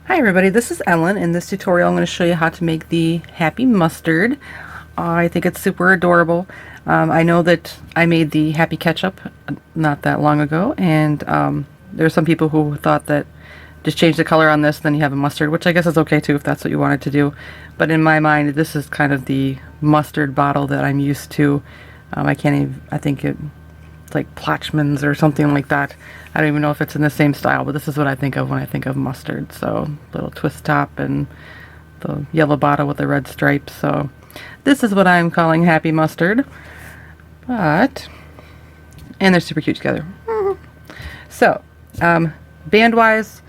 Hi everybody, this is Ellen. In this tutorial I'm going to show you how to make the Happy Mustard. I think it's super adorable. I know that I made the Happy Ketchup not that long ago, and there are some people who thought that just change the color on this, then you have a mustard, which I guess is okay too if that's what you wanted to do. But in my mind, this is kind of the mustard bottle that I'm used to. I can't even, I think it's like Plotchman's or something like that. I don't even know if it's in the same style, but this is what I think of when I think of mustard. So little twist top and the yellow bottle with the red stripes. So this is what I'm calling Happy Mustard. And they're super cute together. So band wise,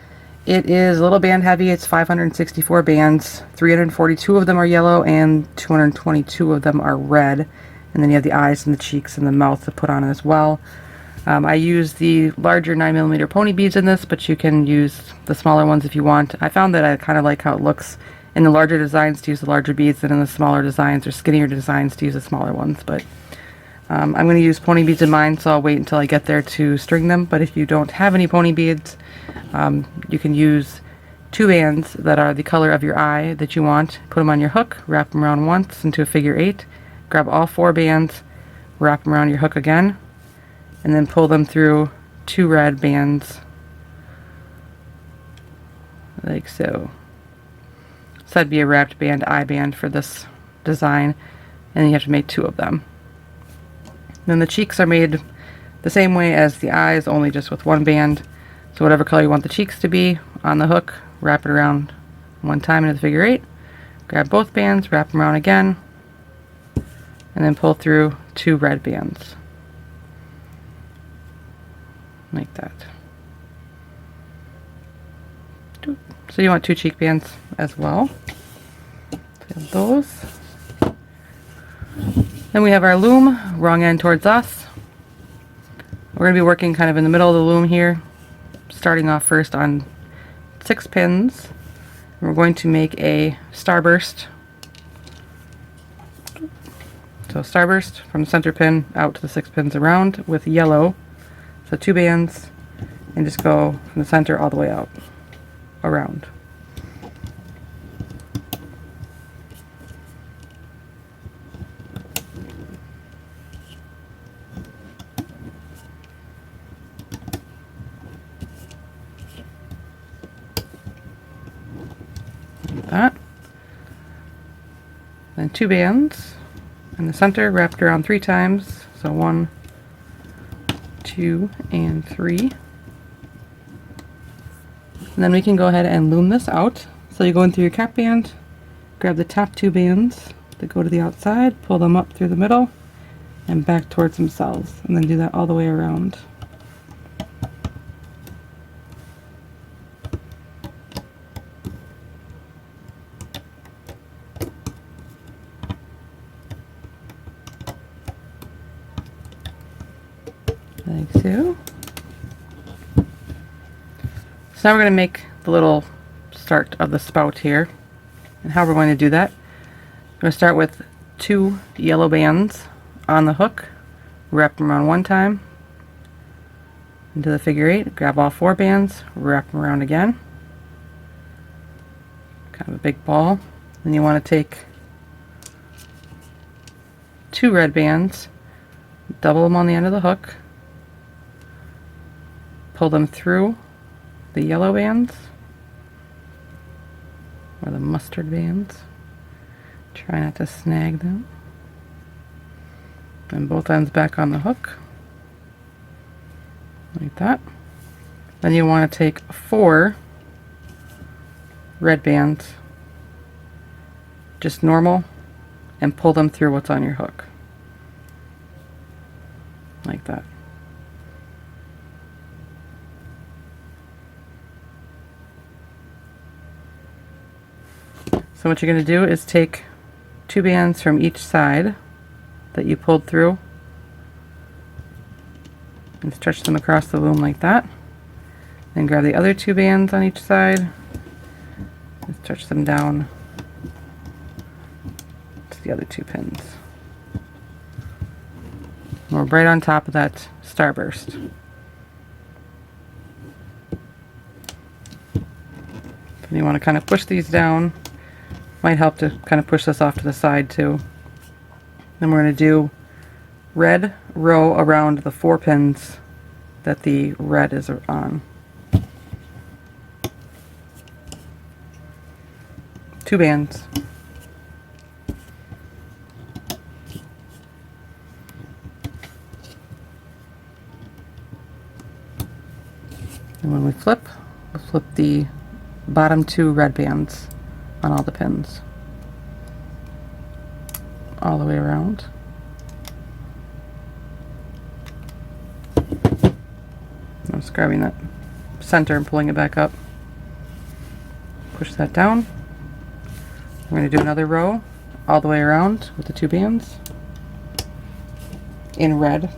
it is a little band heavy. It's 564 bands. 342 of them are yellow and 222 of them are red. And then you have the eyes and the cheeks and the mouth to put on as well. I use the larger 9mm pony beads in this, but you can use the smaller ones if you want. I found that I kind of like how it looks in the larger designs to use the larger beads, and in the smaller designs or skinnier designs to use the smaller ones. But I'm going to use pony beads in mine, so I'll wait until I get there to string them. But if you don't have any pony beads, you can use 2 bands that are the color of your eye that you want. Put them on your hook, wrap them around once into a figure 8, grab all 4 bands, wrap them around your hook again, and then pull them through 2 red bands like so. So that'd be a wrapped band eye band for this design, and then you have to make 2 of them. Then the cheeks are made the same way as the eyes, only just with 1 band. So whatever color you want the cheeks to be on the hook, wrap it around 1 time into the figure 8, grab both bands, wrap them around again, and then pull through 2 red bands. Like that. So you want 2 cheek bands as well. So we have those. Then we have our loom, wrong end towards us. We're going to be working kind of in the middle of the loom here, starting off first on 6 pins. We're going to make a starburst. So starburst from the center pin out to the 6 pins around with yellow. So 2 bands, and just go from the center all the way out, around. Like that. Then 2 bands in the center, wrapped around 3 times. So 1, 2, and 3. And then we can go ahead and loom this out. So you go in through your cap band, grab the top 2 bands that go to the outside, pull them up through the middle and back towards themselves, and then do that all the way around. Like so. So now we're going to make the little start of the spout here. And how we're going to do that, we're going to start with 2 yellow bands on the hook, wrap them around 1 time into the figure 8, grab all 4 bands, wrap them around again. Kind of a big ball. Then you want to take 2 red bands, double them on the end of the hook, pull them through the yellow bands, or the mustard bands. Try not to snag them. And both ends back on the hook, like that. Then you want to take 4 red bands, just normal, and pull them through what's on your hook, like that. So what you're going to do is take 2 bands from each side that you pulled through and stretch them across the loom like that. Then grab the other 2 bands on each side and stretch them down to the other 2 pins. And we're right on top of that starburst. You want to kind of push these down. Might help to kind of push this off to the side too. Then we're going to do red row around the 4 pins that the red is on. 2 bands. And when we flip, we'll flip the bottom 2 red bands on all the pins. All the way around. I'm just grabbing that center and pulling it back up. Push that down. We're going to do another row all the way around with the 2 bands in red.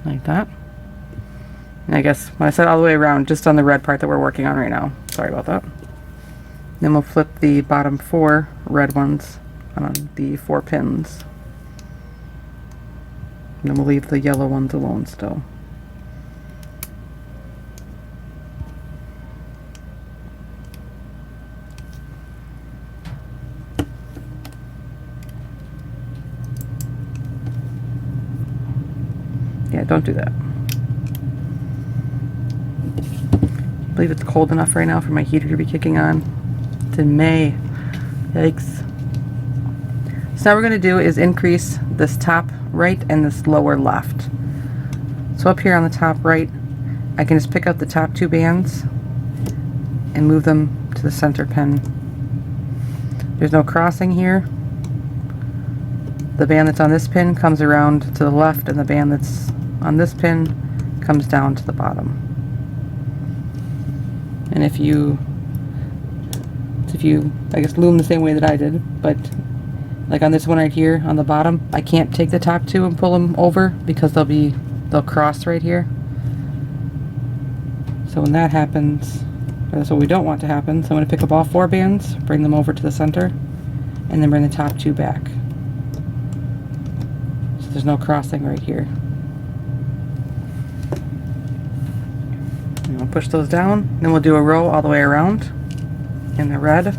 Like that. And I guess when I said all the way around, just on the red part that we're working on right now. Sorry about that. Then we'll flip the bottom 4 red ones on the 4 pins. And then we'll leave the yellow ones alone still. Yeah, don't do that. I believe it's cold enough right now for my heater to be kicking on. It's in May. Yikes. So now what we're going to do is increase this top right and this lower left. So up here on the top right, I can just pick up the top 2 bands and move them to the center pin. There's no crossing here. The band that's on this pin comes around to the left, and the band that's on this pin comes down to the bottom. And if you I guess loom the same way that I did, but like on this one right here on the bottom, I can't take the top 2 and pull them over because they'll cross right here. So when that happens, that's what we don't want to happen. So I'm going to pick up all 4 bands, bring them over to the center, and then bring the top 2 back. So there's no crossing right here. And we'll push those down, then we'll do a row all the way around in the red.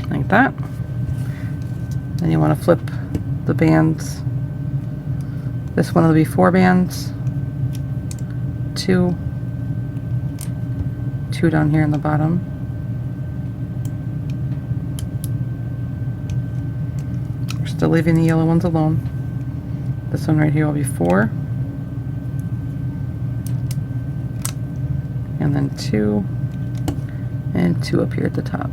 Like that. Then you want to flip the bands. This one will be 4 bands, 2 down here in the bottom. We're still leaving the yellow ones alone. This one right here will be 4, and then 2, and 2 up here at the top.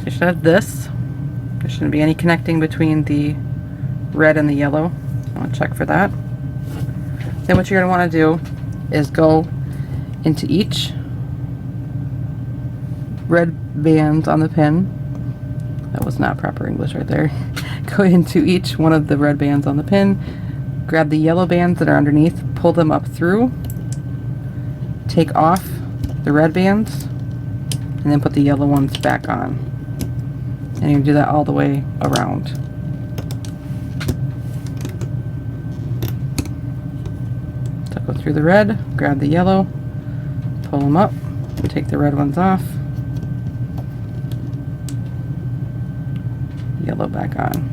You should have this. There shouldn't be any connecting between the red and the yellow. I'll check for that. Then what you're going to want to do is go into each red band on the pin. That was not proper English right there. Go into each one of the red bands on the pin, grab the yellow bands that are underneath, pull them up through, take off the red bands, and then put the yellow ones back on. And you can do that all the way around. So go through the red, grab the yellow, pull them up, take the red ones off, yellow back on.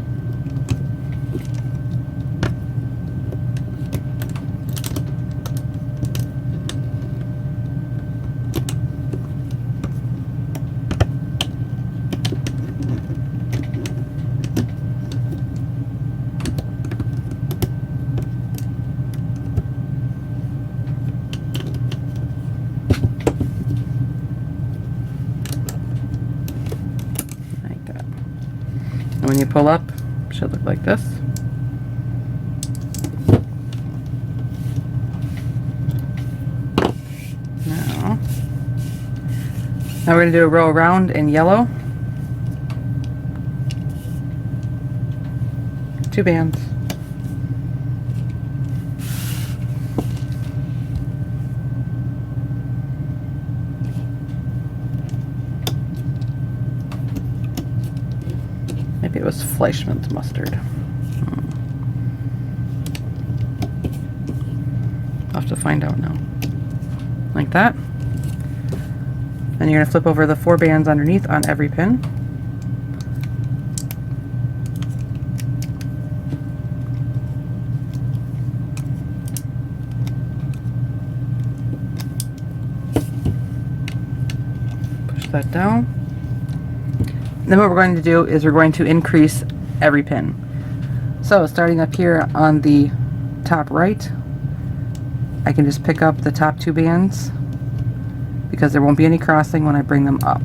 When you pull up, should look like this. Now we're going to do a row around in yellow. 2 bands. Maybe it was Fleischmann's mustard. I'll have to find out now. Like that. Then you're going to flip over the 4 bands underneath on every pin. Push that down. Then what we're going to do is we're going to increase every pin. So starting up here on the top right, I can just pick up the top 2 bands, because there won't be any crossing when I bring them up.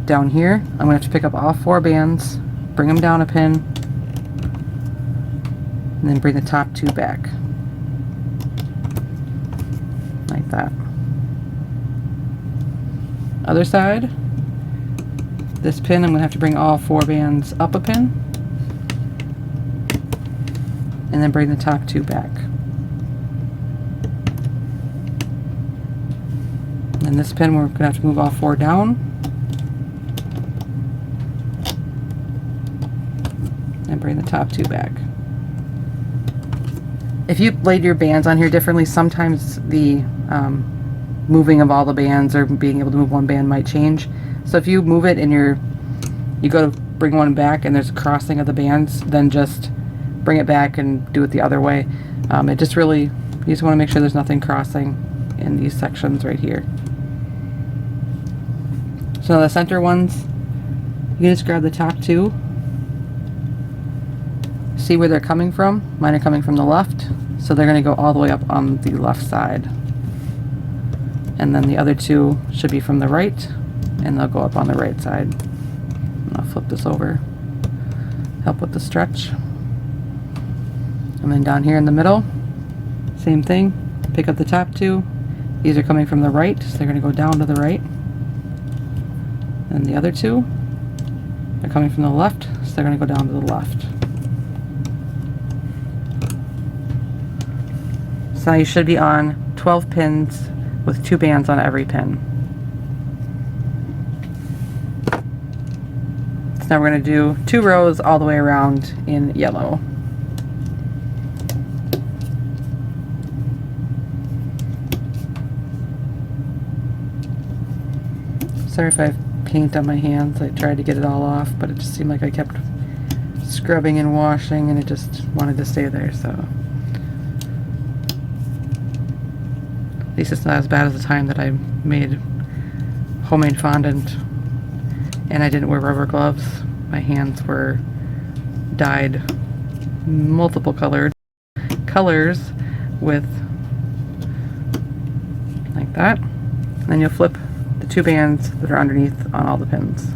Down here, I'm going to have to pick up all 4 bands, bring them down a pin, and then bring the top 2 back. Like that. Other side, this pin I'm going to have to bring all 4 bands up a pin, and then bring the top 2 back. And this pin we're going to have to move all 4 down, and bring the top 2 back. If you laid your bands on here differently, sometimes the moving of all the bands or being able to move one band might change. So if you move it and you go to bring one back and there's a crossing of the bands, then just bring it back and do it the other way. It just really, you just want to make sure there's nothing crossing in these sections right here. So the center ones, you can just grab the top 2, see where they're coming from. Mine are coming from the left, so they're going to go all the way up on the left side. And then the other 2 should be from the right, and they'll go up on the right side. And I'll flip this over, help with the stretch. And then down here in the middle, same thing, pick up the top 2. These are coming from the right, so they're going to go down to the right. And the other 2 are coming from the left, so they're going to go down to the left. So now you should be on 12 pins with 2 bands on every pin. So now we're going to do 2 rows all the way around in yellow. Sorry if I have paint on my hands. I tried to get it all off, but it just seemed like I kept scrubbing and washing and it just wanted to stay there, so. At least it's not as bad as the time that I made homemade fondant and I didn't wear rubber gloves. My hands were dyed multiple colors with, like that. And then you'll flip the 2 bands that are underneath on all the pins.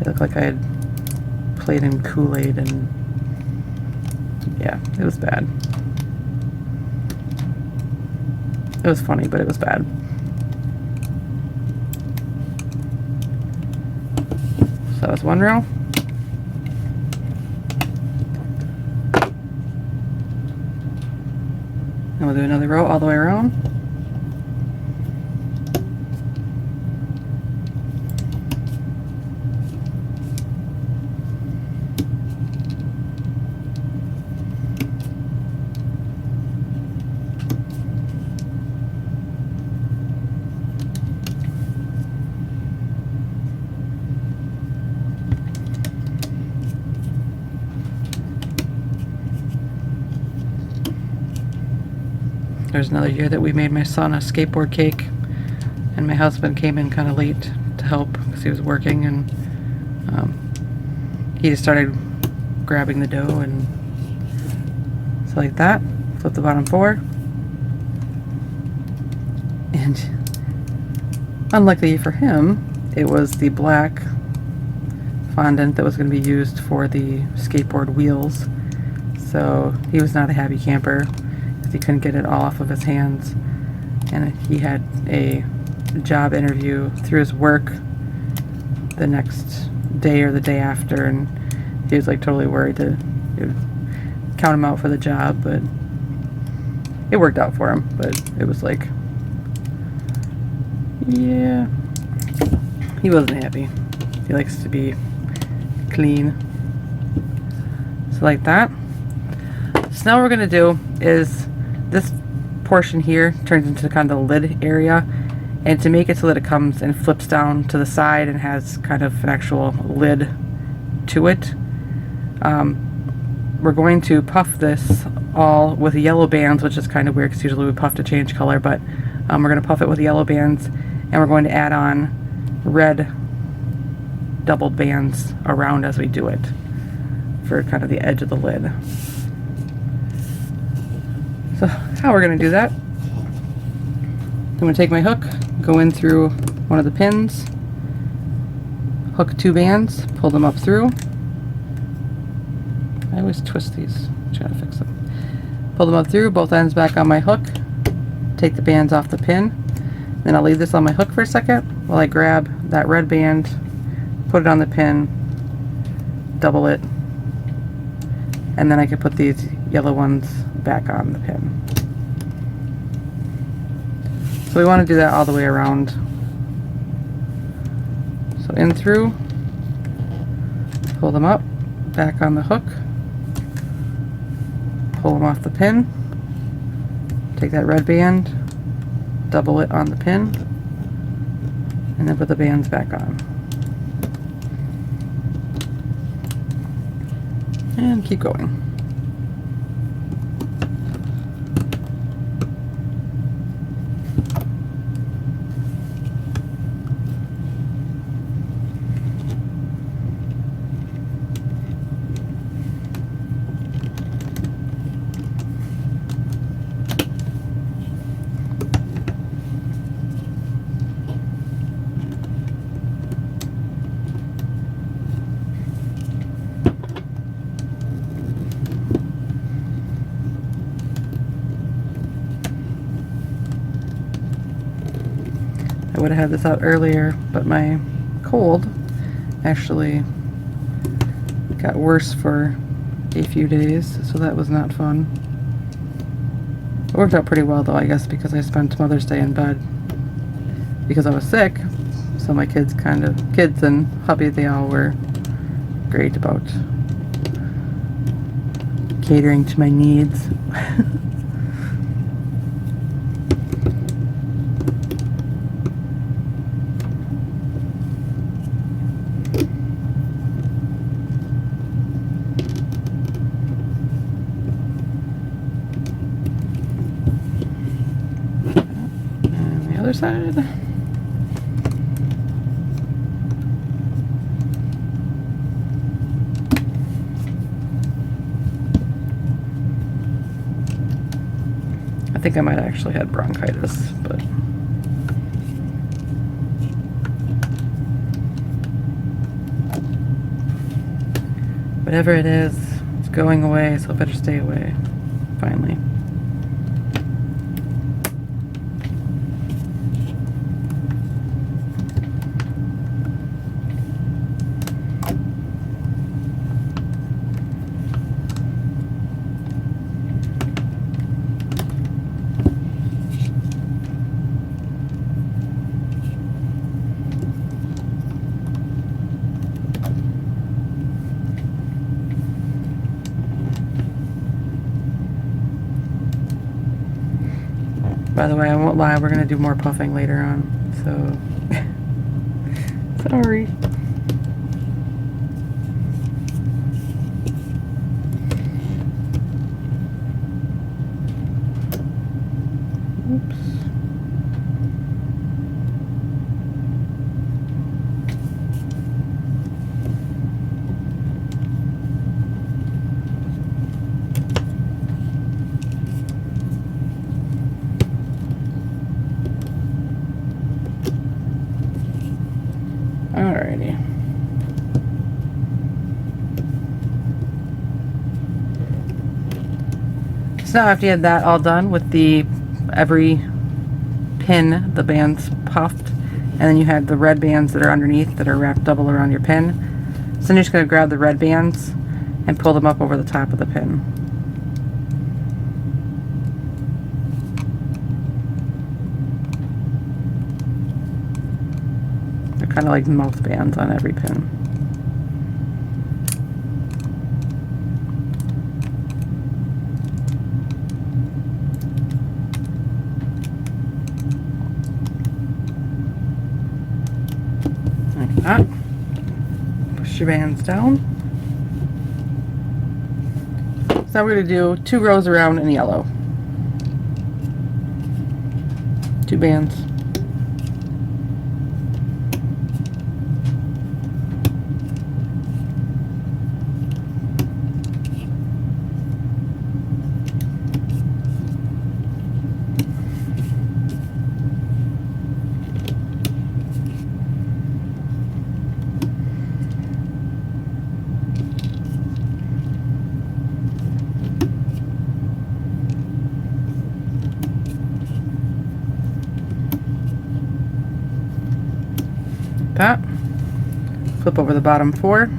It looked like I had played in Kool-Aid, and yeah, it was bad. It was funny, but it was bad. So that was 1 row. And we'll do another row all the way around. There's another year that we made my son a skateboard cake, and my husband came in kind of late to help because he was working, and he just started grabbing the dough, and so like that, flip the bottom 4, and Unluckily for him, it was the black fondant that was going to be used for the skateboard wheels. So he was not a happy camper because he couldn't get it all off of his hands. And he had a job interview through his work the next day or the day after, and he was like totally worried to count him out for the job, but it worked out for him. But it was like, yeah, he wasn't happy. He likes to be clean. So like that. So now what we're gonna do is this portion here turns into kind of the lid area, and to make it so that it comes and flips down to the side and has kind of an actual lid to it, we're going to puff this all with yellow bands, which is kind of weird because usually we puff to change color, but we're going to puff it with yellow bands, and we're going to add on red doubled bands around as we do it for kind of the edge of the lid. So how we're going to do that, I'm going to take my hook, go in through one of the pins, hook 2 bands, pull them up through. I always twist these, try to fix them. Pull them up through, both ends back on my hook, take the bands off the pin, then I'll leave this on my hook for a second while I grab that red band, put it on the pin, double it, and then I can put these yellow ones back on the pin. So we want to do that all the way around. So in through, pull them up, back on the hook, pull them off the pin, take that red band, double it on the pin, and then put the bands back on. And keep going. I would have had this out earlier, but my cold actually got worse for a few days, so that was not fun. It worked out pretty well though, I guess, because I spent Mother's Day in bed because I was sick. So my kids and hubby, they all were great about catering to my needs. Other side. I think I might have actually had bronchitis, but whatever it is, it's going away, so it better stay away, finally. By the way, I won't lie, we're going to do more puffing later on, so sorry. Oops. Alrighty. So now after you had that all done with the every pin, the bands puffed, and then you had the red bands that are underneath that are wrapped double around your pin. So then you're just going to grab the red bands and pull them up over the top of the pin. They're kind of like mouth bands on every pin. Like that. Push your bands down. So now we're going to do 2 rows around in yellow. 2 bands. That. Flip over the bottom 4.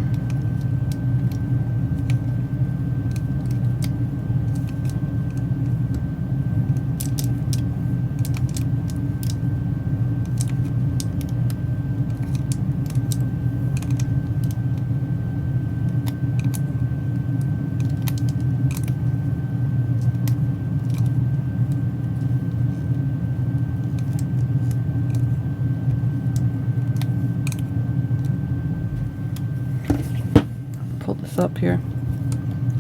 Pull this up here.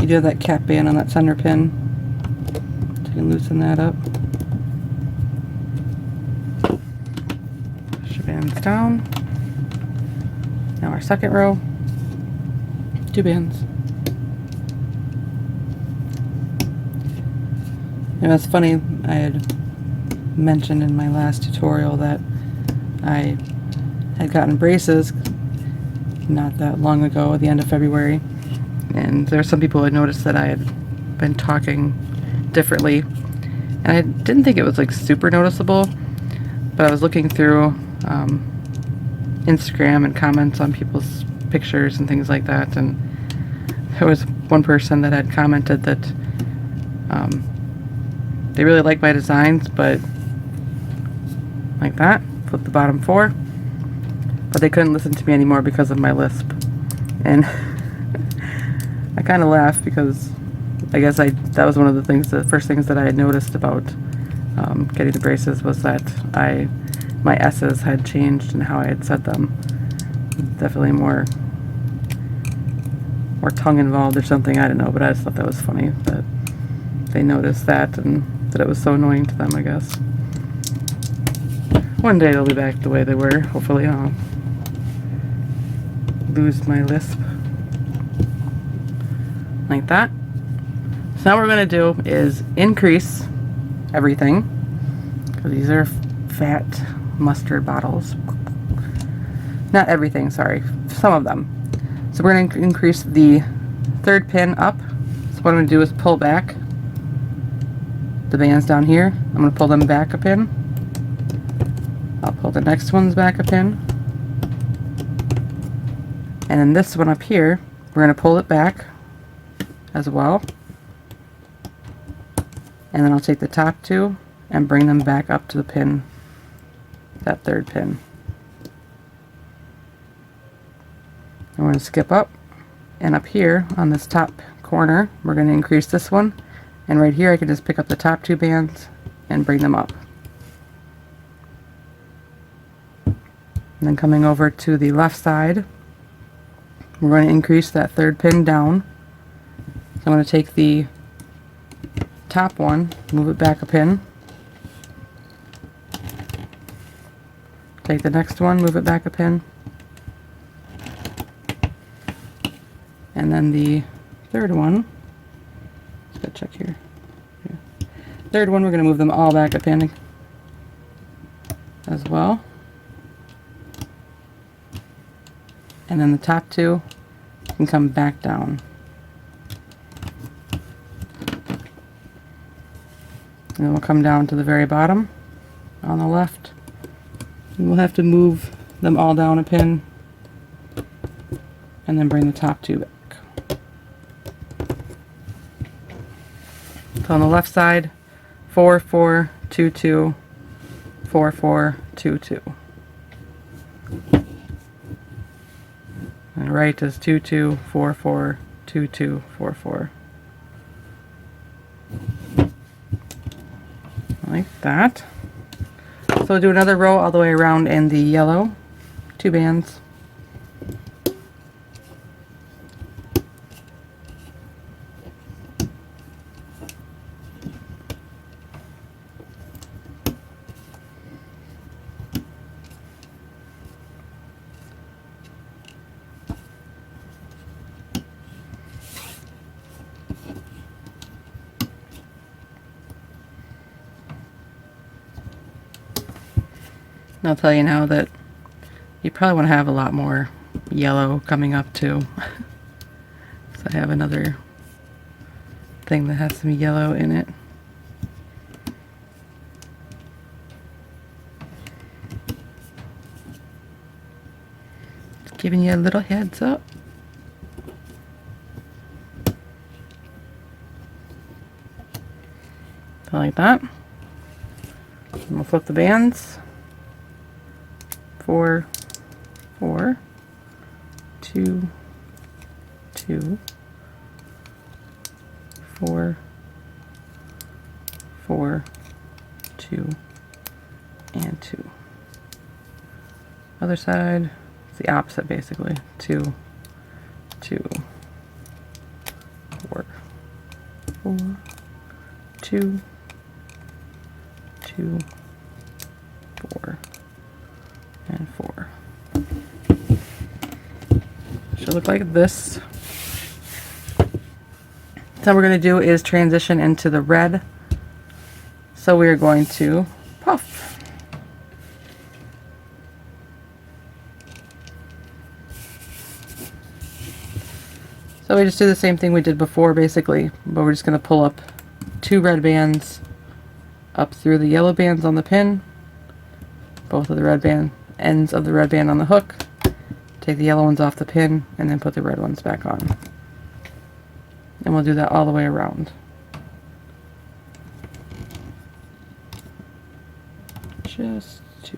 You do have that cap band on that center pin, so you can loosen that up. Push your bands down. Now our second row, 2 bands. And it's funny, I had mentioned in my last tutorial that I had gotten braces not that long ago, at the end of February, and there were some people who had noticed that I had been talking differently, and I didn't think it was like super noticeable, but I was looking through Instagram and comments on people's pictures and things like that, and there was one person that had commented that they really like my designs, but like that, flip the bottom 4, but they couldn't listen to me anymore because of my lisp. And I kind of laughed because I guess that was one of the first things that I had noticed about getting the braces, was that my S's had changed in how I had said them. Definitely more tongue involved or something, I don't know, but I just thought that was funny that they noticed that and that it was so annoying to them, I guess. One day they'll be back the way they were. Hopefully I'll lose my lisp. Like that. So now what we're going to do is increase everything, because these are fat mustard bottles. Not everything, sorry, some of them. So we're going to increase the 3rd pin up. So what I'm going to do is pull back the bands down here. I'm going to pull them back a pin. I'll pull the next ones back a pin. And then this one up here, we're going to pull it back as well. And then I'll take the top 2 and bring them back up to the pin, that 3rd pin. I'm going to skip up, and up here on this top corner, we're going to increase this one. And right here I can just pick up the top 2 bands and bring them up. And then coming over to the left side, we're going to increase that 3rd pin down. So I'm going to take the top one, move it back a pin. Take the next one, move it back a pin. And then the 3rd one, let's go check here. 3rd one, we're going to move them all back a pin as well. and then the top two can come back down. And then we'll come down to the very bottom on the left, and we'll have to move them all down a pin and then bring the top two back. So on the left side, 4 4 2 2 4 4 2 2, and right is 2 2 4 4 2 2 4 4, like that. So we'll do another row all the way around in the yellow, 2 bands. And I'll tell you now that you probably want to have a lot more yellow coming up too. So I have another thing that has some yellow in it. Just giving you a little heads up. So like that. And we'll flip the bands. 4 4 2 2 4 4 2 and 2. Other side, it's the opposite basically. 2 2 4 4 2 2 4 and 4. Should look like this. So what we're going to do is transition into the red. So we are going to puff. So we just do the same thing we did before basically, but we're just going to pull up 2 red bands up through the yellow bands on the pin, both of the red band ends of the red band on the hook, take the yellow ones off the pin, and then put the red ones back on. And we'll do that all the way around. Just 2.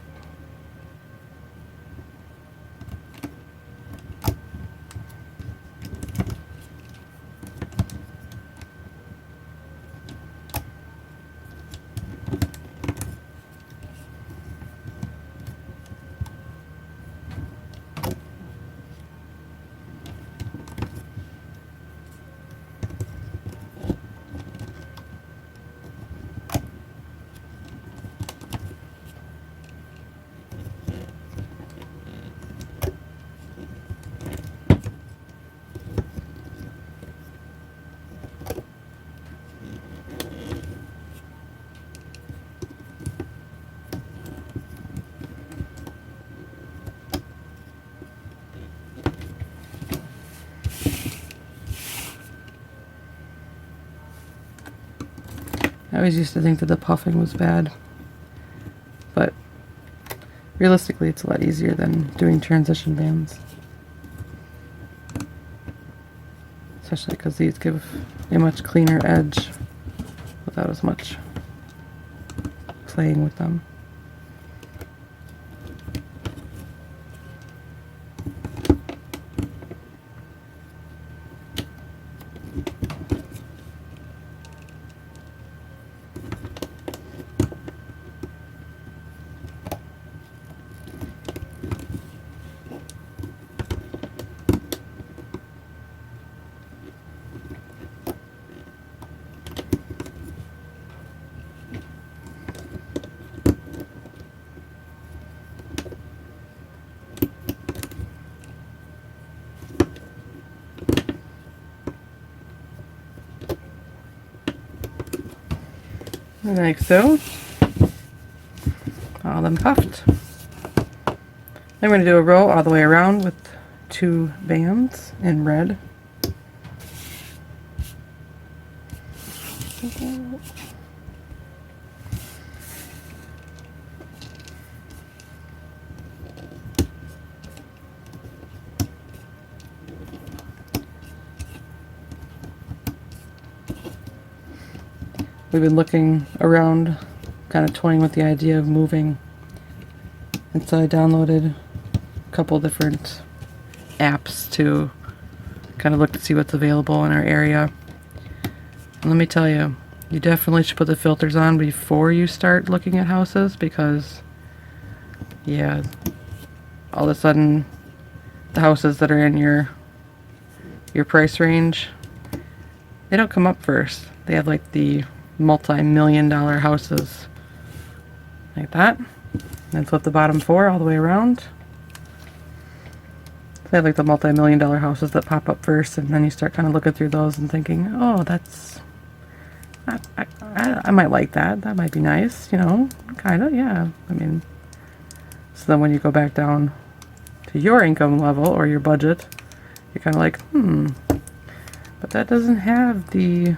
I always used to think that the puffing was bad, but realistically it's a lot easier than doing transition bands. Especially because these give a much cleaner edge without as much playing with them. Like so. All them puffed. Then we're going to do a row all the way around with 2 bands in red. We've been looking around, kind of toying with the idea of moving, and so I downloaded a couple different apps to kind of look to see what's available in our area. And let me tell you, you definitely should put the filters on before you start looking at houses, because yeah, all of a sudden the houses that are in your price range, they don't come up first. They have like the multi-million-dollar houses like that, and flip the bottom 4 all the way around. They have like the multi-million-dollar houses that pop up first, and then you start kind of looking through those and thinking, oh, that's I might like that. That might be nice, you know, kind of, yeah. I mean, so then when you go back down to your income level or your budget, you're kind of like, but that doesn't have the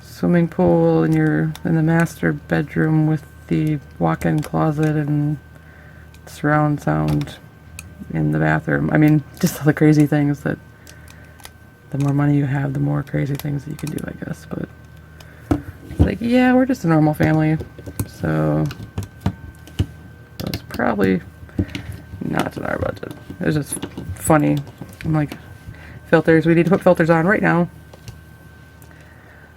swimming pool in the master bedroom with the walk-in closet and surround sound in the bathroom. I mean, just all the crazy things that the more money you have, the more crazy things that you can do, I guess. But it's like, yeah, we're just a normal family, so that's probably not in our budget. It was just funny. I'm like, filters, we need to put filters on right now.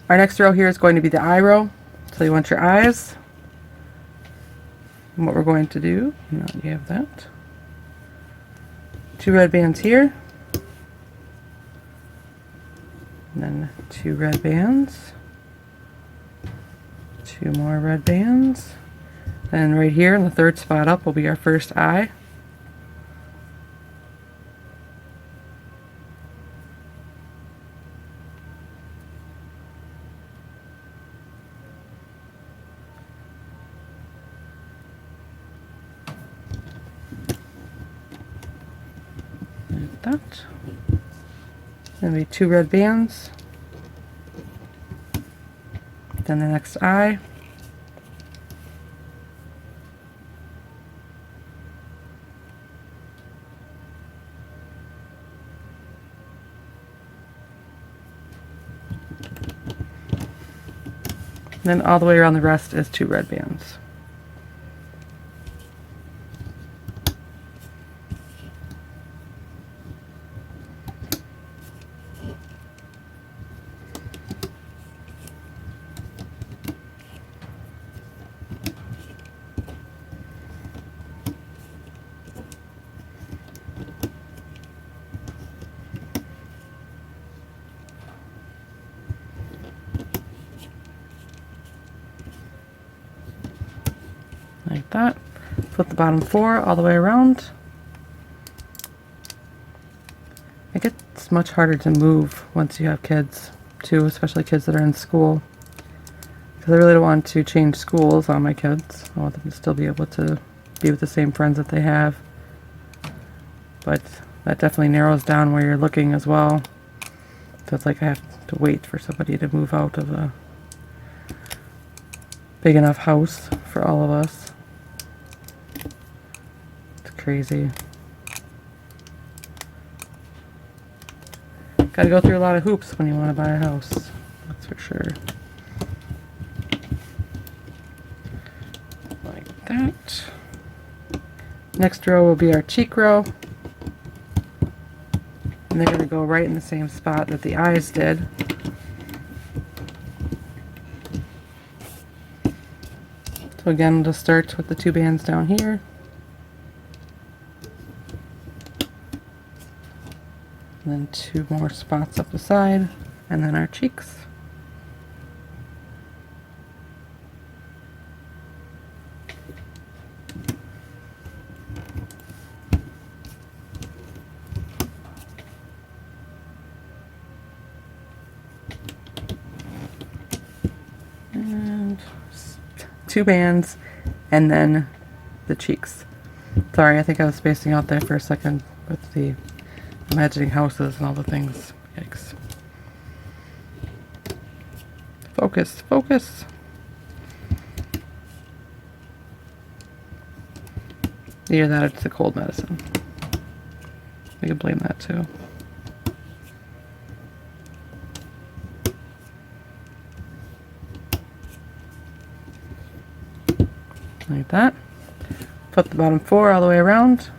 Our next row here is going to be the eye row. So you want your eyes. And what we're going to do, now you have that. 2 red bands here. And then 2 red bands. 2 more red bands. And right here in the 3rd spot up will be our first eye. Like that. Then be 2 red bands. Then the next eye. Then all the way around the rest is 2 red bands. Like that. Flip the bottom 4 all the way around. It gets much harder to move once you have kids too, especially kids that are in school, because I really don't want to change schools on my kids. I want them to still be able to be with the same friends that they have, but that definitely narrows down where you're looking as well. So it's like I have to wait for somebody to move out of a big enough house for all of us. Crazy. Gotta go through a lot of hoops when you want to buy a house, that's for sure. Like that. Next row will be our cheek row. And they're going to go right in the same spot that the eyes did. So again, we'll just start with the 2 bands down here. And then 2 more spots up the side, and then our cheeks. And 2 bands, and then the cheeks. Sorry, I think I was spacing out there for a second, with the imagining houses and all the things. Yikes. Focus, focus. Either that or it's the cold medicine. We can blame that too. Like that. Flip the bottom 4 all the way around.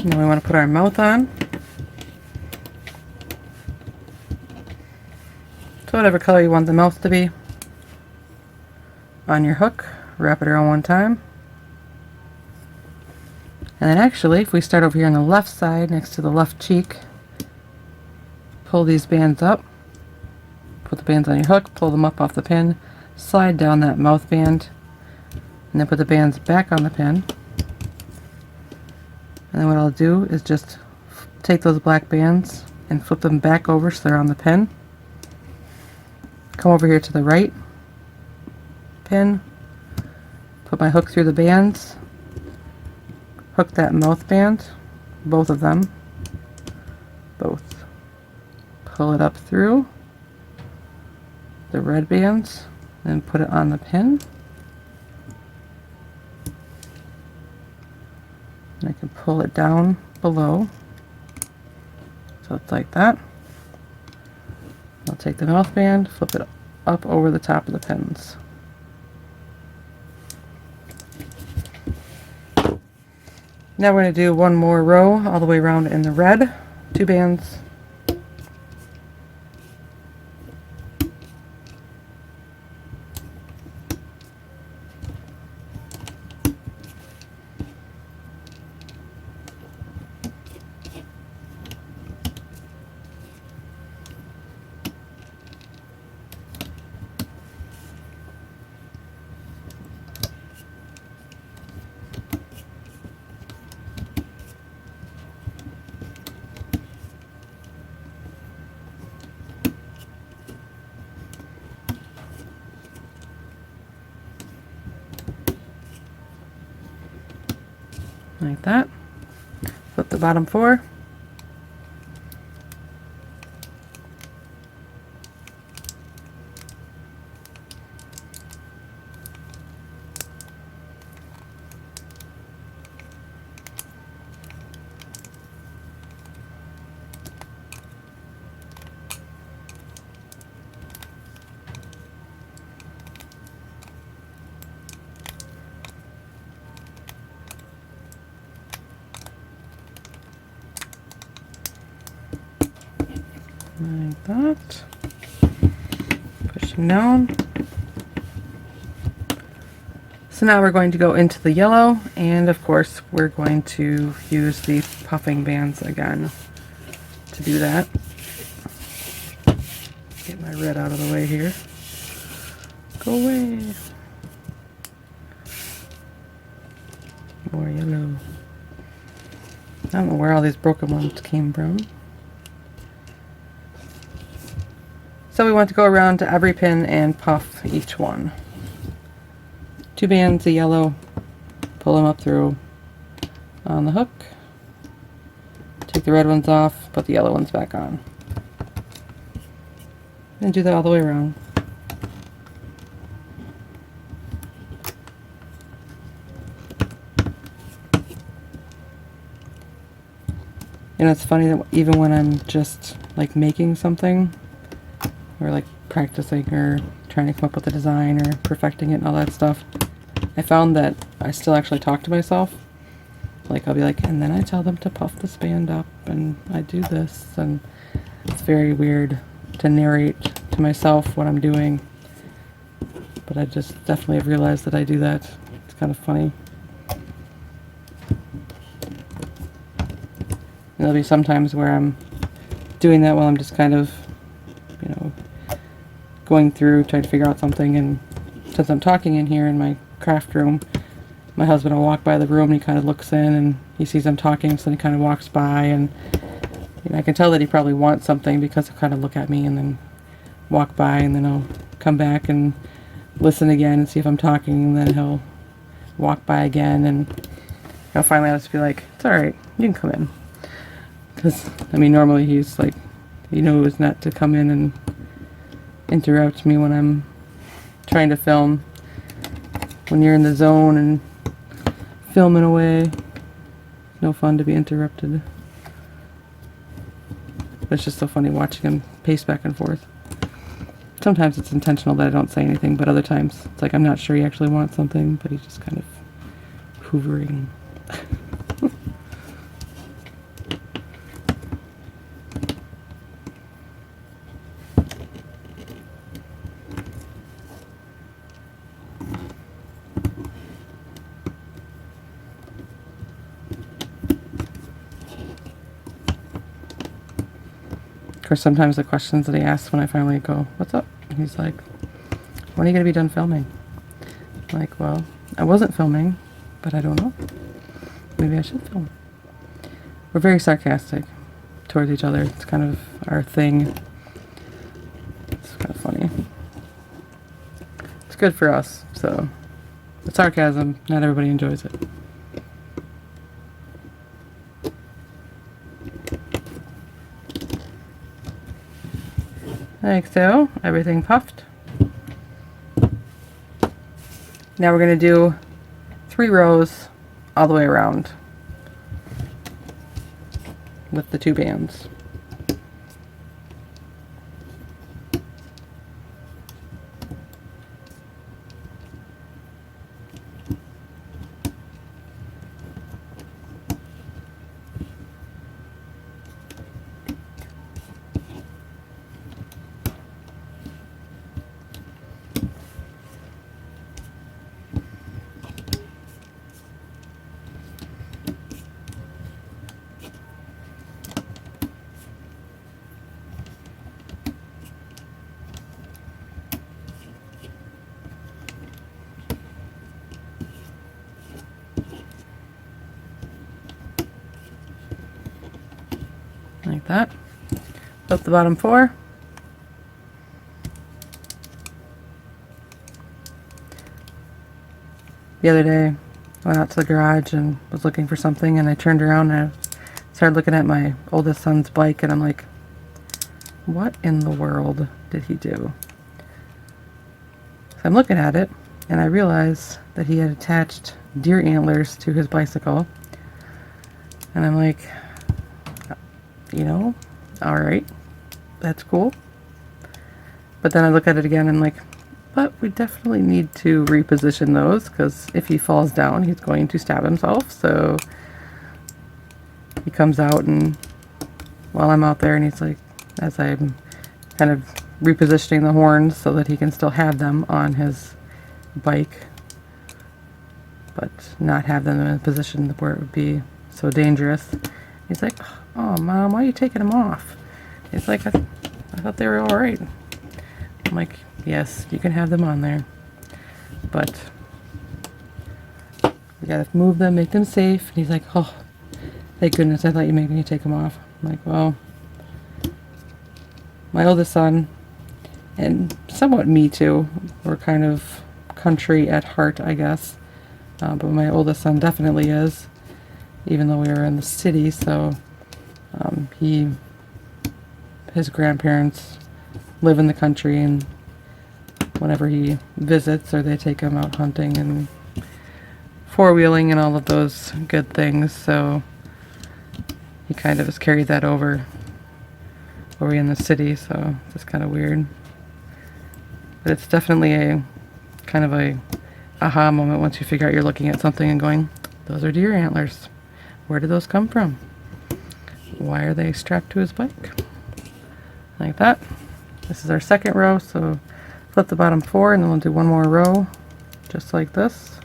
Now we want to put our mouth on. So whatever color you want the mouth to be. On your hook, wrap it around one time. And then actually, if we start over here on the left side, next to the left cheek, pull these bands up. Put the bands on your hook, pull them up off the pin, slide down that mouth band, and then put the bands back on the pin. And then what I'll do is just take those black bands and flip them back over so they're on the pin. Come over here to the right pin, put my hook through the bands, hook that mouth band, both of them, both. Pull it up through the red bands, then put it on the pin. And I can pull it down below, so it's like that. I'll take the mouth band, flip it up over the top of the pins. Now we're going to do one more row all the way around in the red, 2 bands. Like that. Flip the bottom 4. Like that. Pushing down. So now we're going to go into the yellow, and of course we're going to use the puffing bands again to do that. Get my red out of the way here. Go away. More yellow. I don't know where all these broken ones came from. So we want to go around to every pin and puff each one. 2 bands of yellow, pull them up through on the hook, take the red ones off, put the yellow ones back on. And do that all the way around. You know, it's funny that even when I'm just like making something, or like practicing or trying to come up with a design or perfecting it and all that stuff, I found that I still actually talk to myself. Like I'll be like, and then I tell them to puff this band up and I do this, and it's very weird to narrate to myself what I'm doing, but I just definitely have realized that I do that. It's kind of funny. there'll be some times where I'm doing that while I'm just kind of, you know, going through trying to figure out something. And since I'm talking in here in my craft room, my husband will walk by the room and he kind of looks in and he sees I'm talking, so then he kind of walks by, and you know, I can tell that he probably wants something because he'll kind of look at me and then walk by, and then he'll come back and listen again and see if I'm talking, and then he'll walk by again, and finally I'll just be like, it's alright, you can come in. Because, I mean, normally he's like, he knows not to come in and interrupt me when I'm trying to film. When you're in the zone and filming away, it's no fun to be interrupted. But it's just so funny watching him pace back and forth. Sometimes it's intentional that I don't say anything, but other times it's like I'm not sure he actually wants something, but he's just kind of hoovering. Of course, sometimes the questions that he asks when I finally go, what's up? And he's like, when are you going to be done filming? I'm like, well, I wasn't filming, but I don't know. Maybe I should film. We're very sarcastic towards each other. It's kind of our thing. It's kind of funny. It's good for us, so. It's sarcasm. Not everybody enjoys it. Like so, everything puffed. Now we're going to do 3 rows all the way around with the 2 bands. Like that. Flip the bottom 4. The other day, I went out to the garage and was looking for something, and I turned around and I started looking at my oldest son's bike, and I'm like, what in the world did he do? So I'm looking at it, and I realized that he had attached deer antlers to his bicycle, and I'm like, you know, alright, that's cool. But then I look at it again and I'm like, but we definitely need to reposition those, because if he falls down, he's going to stab himself. So he comes out, and while I'm out there, and he's like, as I'm kind of repositioning the horns so that he can still have them on his bike, but not have them in a position where it would be so dangerous. He's like, oh, Mom, why are you taking them off? It's like, I thought they were all right. I'm like, yes, you can have them on there, but we gotta move them, make them safe. And he's like, oh, thank goodness, I thought you made me take them off. I'm like, well, my oldest son, and somewhat me too, we're kind of country at heart, I guess. But my oldest son definitely is, even though we were in the city. So his grandparents live in the country, and whenever he visits, or they take him out hunting and four-wheeling and all of those good things, so he kind of has carried that over where we're in the city. So it's just kind of weird, but it's definitely a kind of a aha moment once you figure out you're looking at something and going, those are deer antlers. Where did those come from? Why are they strapped to his bike? Like that. This is our second row, so flip the bottom 4, and then we'll do one more row just like this.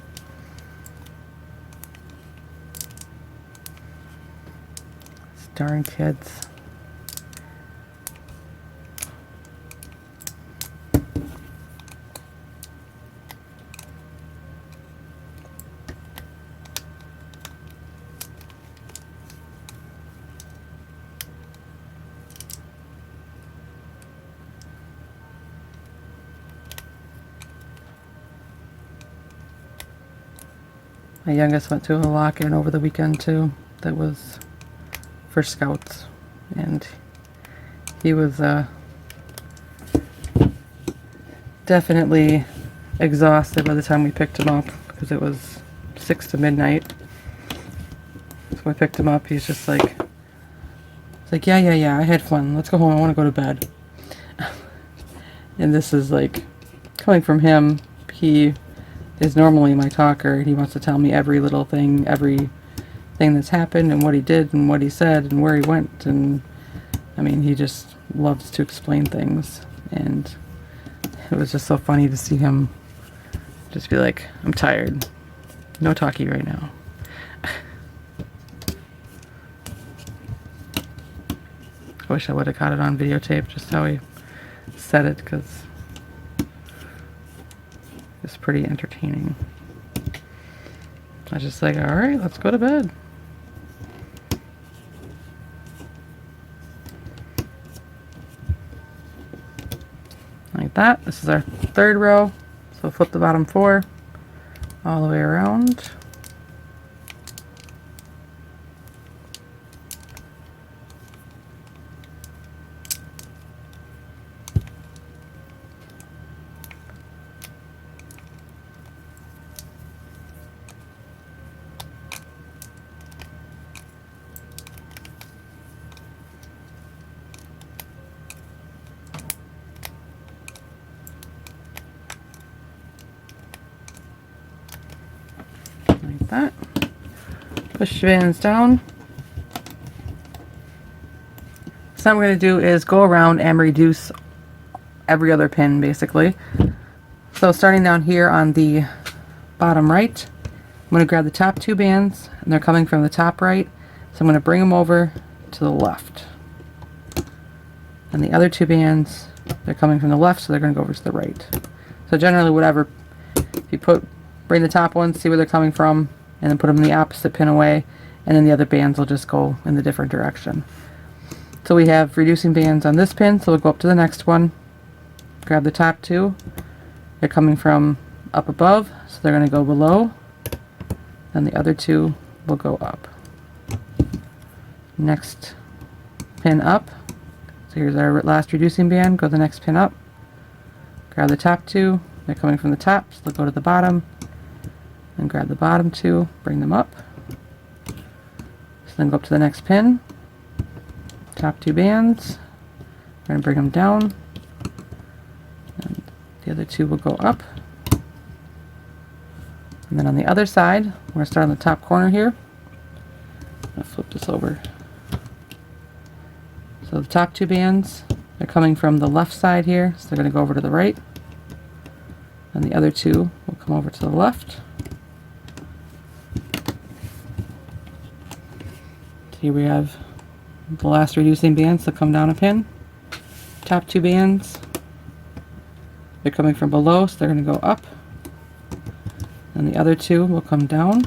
Darn kids. My youngest went to a lock-in over the weekend too. That was for Scouts, and he was definitely exhausted by the time we picked him up because it was 6 to midnight. So I picked him up. He's just like, it's like, yeah, I had fun. Let's go home. I want to go to bed. And this is like coming from him. He is normally my talker. He wants to tell me every little thing, everything that's happened and what he did and what he said and where he went. And I mean, he just loves to explain things. And it was just so funny to see him just be like, I'm tired. No talkie right now. I wish I would have caught it on videotape, just how he said it, because it's pretty entertaining. I was just like, alright, let's go to bed. Like that. This is our third row. So flip the bottom 4 all the way around. Like that. Push the bands down. So now what we're going to do is go around and reduce every other pin basically. So starting down here on the bottom right, I'm going to grab the top 2 bands, and they're coming from the top right, so I'm going to bring them over to the left. And the other 2 bands, they're coming from the left, so they're going to go over to the right. So generally whatever, if you bring the top ones, see where they're coming from, and then put them in the opposite pin away, and then the other bands will just go in the different direction. So we have reducing bands on this pin, so we'll go up to the next one, grab the top 2, they're coming from up above, so they're going to go below, and the other 2 will go up. Next pin up, so here's our last reducing band, go to the next pin up, grab the top 2, they're coming from the top, so they'll go to the bottom, and grab the bottom 2, bring them up, so then go up to the next pin, top 2 bands, we're going to bring them down, and the other 2 will go up. And then on the other side, we're going to start on the top corner here. I'll flip this over. So the top 2 bands, they're coming from the left side here, so they're going to go over to the right. And the other 2 will come over to the left. Here we have the last reducing bands that come down a pin. Top 2 bands, they're coming from below, so they're going to go up. And the other 2 will come down.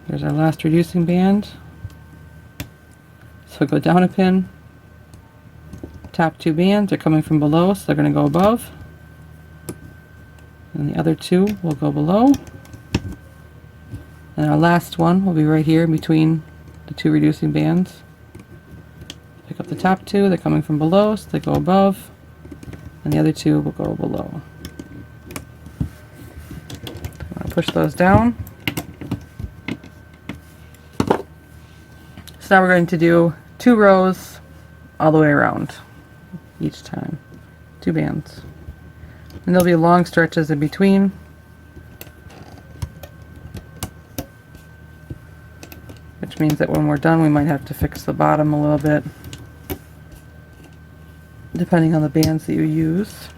There's our last reducing band. So go down a pin. Top 2 bands are coming from below, so they're going to go above. And the other 2 will go below. And our last one will be right here in between the 2 reducing bands. Pick up the top 2, they're coming from below, so they go above. And the other 2 will go below. I'm going to push those down. So now we're going to do 2 rows all the way around each time. 2 bands. And there'll be long stretches in between. Which means that when we're done we might have to fix the bottom a little bit, depending on the bands that you use.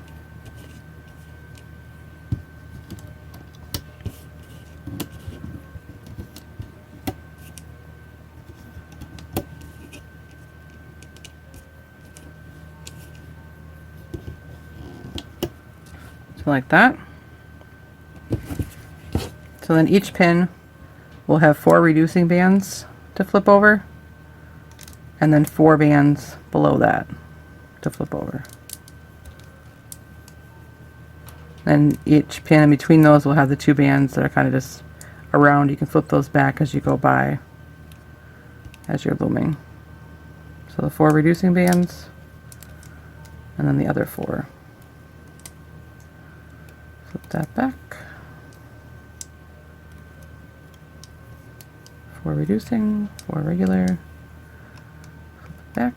like that. So then each pin will have 4 reducing bands to flip over, and then 4 bands below that to flip over. And each pin in between those will have the 2 bands that are kind of just around. You can flip those back as you go by as you're looming. So the 4 reducing bands, and then the other 4. Flip that back. 4 reducing, 4 regular, flip it back.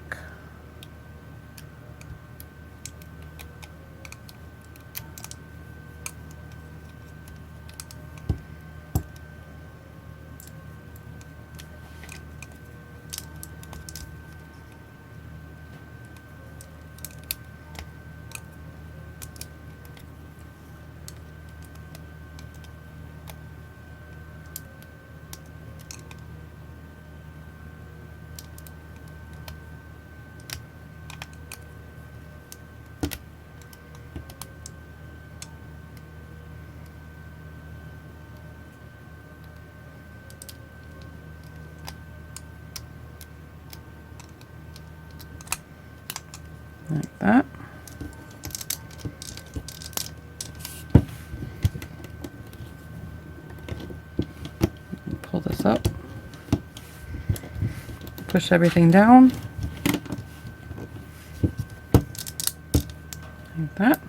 Like that. Pull this up. Push everything down. Like that.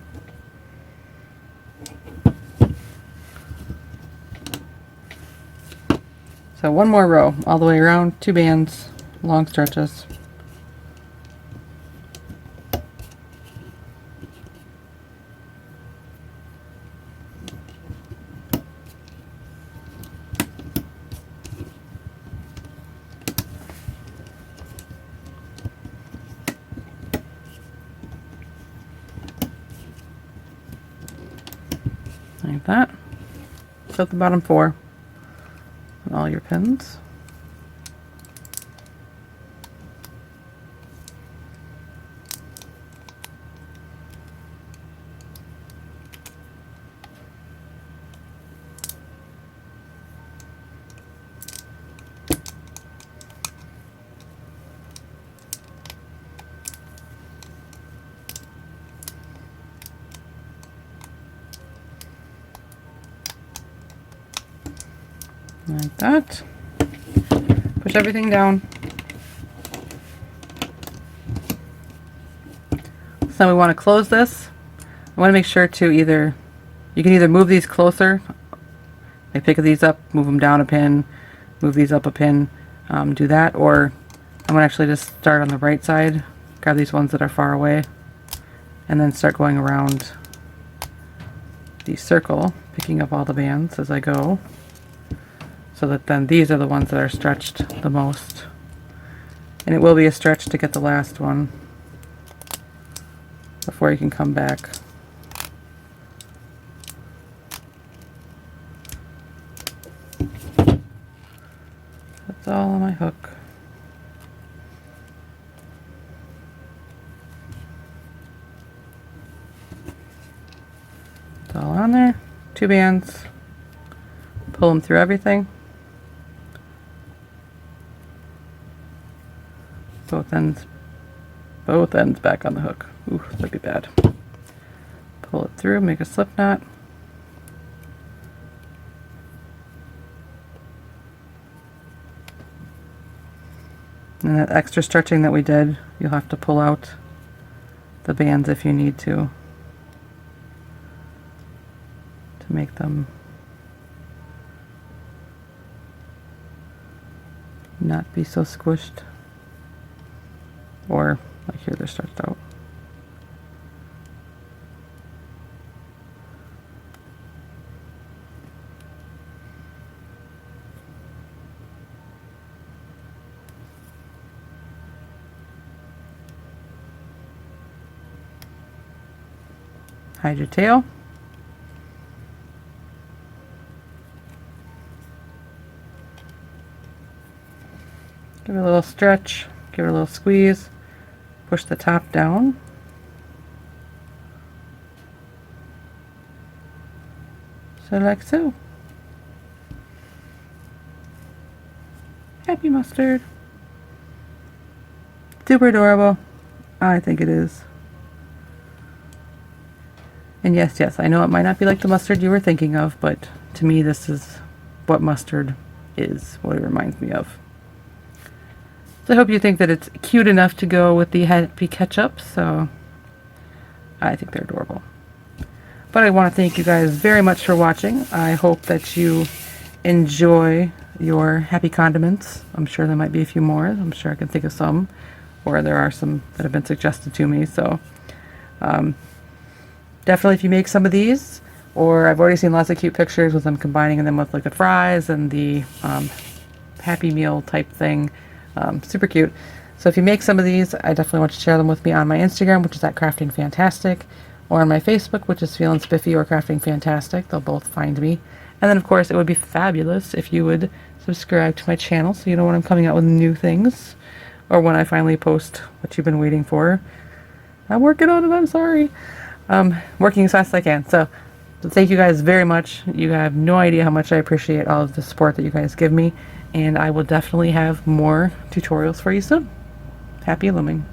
So one more row all the way around, 2 bands, long stretches. Like that. Flip the bottom 4 with all your pins. Like that. Push everything down. So we want to close this. I want to make sure to you can either move these closer, like pick these up, move them down a pin, move these up a pin, do that, or I'm going to actually just start on the right side, grab these ones that are far away, and then start going around the circle, picking up all the bands as I go, so that then these are the ones that are stretched the most. And it will be a stretch to get the last one before you can come back. That's all on my hook. It's all on there. 2 bands. Pull them through everything. Both ends back on the hook. Ooh, that'd be bad. Pull it through, make a slip knot. And that extra stretching that we did, you'll have to pull out the bands if you need to make them not be so squished. Or like here, they're stretched out. Hide your tail. Give it a little stretch, give it a little squeeze, push the top down. So like so. Happy mustard. Super adorable. I think it is. And yes, I know it might not be like the mustard you were thinking of, but to me this is what mustard is, what it reminds me of. So I hope you think that it's cute enough to go with the Happy Ketchup, so I think they're adorable. But I want to thank you guys very much for watching. I hope that you enjoy your happy condiments. I'm sure there might be a few more. I'm sure I can think of some, or there are some that have been suggested to me, so definitely if you make some of these, or I've already seen lots of cute pictures with them combining them with like the fries and the Happy Meal type thing. Super cute. So if you make some of these, I definitely want you to share them with me on my Instagram, which is at Crafting Fantastic, or on my Facebook, which is feelinspiffy or Crafting Fantastic. They'll both find me. And then of course it would be fabulous if you would subscribe to my channel so you know when I'm coming out with new things, or when I finally post what you've been waiting for. I'm working on it, I'm sorry. Working as fast as I can. So thank you guys very much. You have no idea how much I appreciate all of the support that you guys give me, and I will definitely have more tutorials for you soon. Happy looming.